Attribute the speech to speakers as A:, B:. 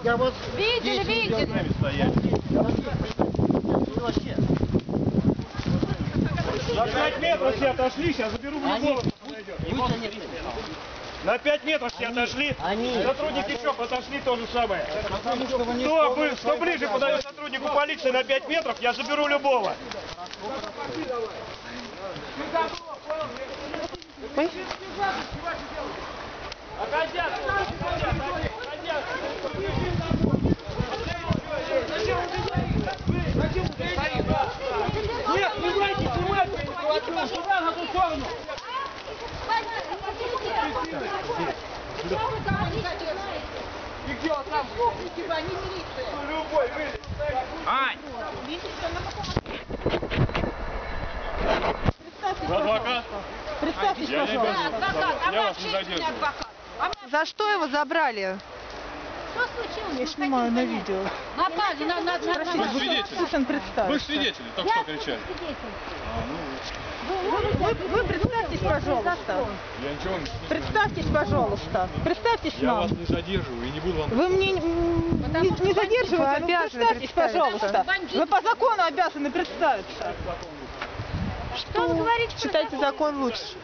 A: Я вас
B: Видели.
C: На 5 метров все отошли, сейчас заберу в любого. На 5 метров все отошли. Сотрудники ЧОП отошли, то же самое. Кто ближе подойдет сотруднику полиции на 5 метров, я заберу любого. Нет, снимайте, сюда, на ту сторону. И где он там? Любой, вылез. Ань! Адвокат?
D: Представьтесь, пожалуйста.
C: Я вас не задерживаю.
D: За что его забрали?
B: Что случилось?
D: Я снимаю на видео.
B: Напали на
C: Вы свидетели?
D: Пусть он представится.
C: Вы свидетели, только что кричали.
D: Вы представьтесь, пожалуйста.
C: Я ничего
D: Представьтесь, пожалуйста. Представьтесь
C: Я
D: нам.
C: вас не задерживаю и не буду вам...
D: Вы мне не задерживаете, но представьтесь, пожалуйста. Вы по закону обязаны представиться.
B: Что он говорит?
D: Считайте закон лучше.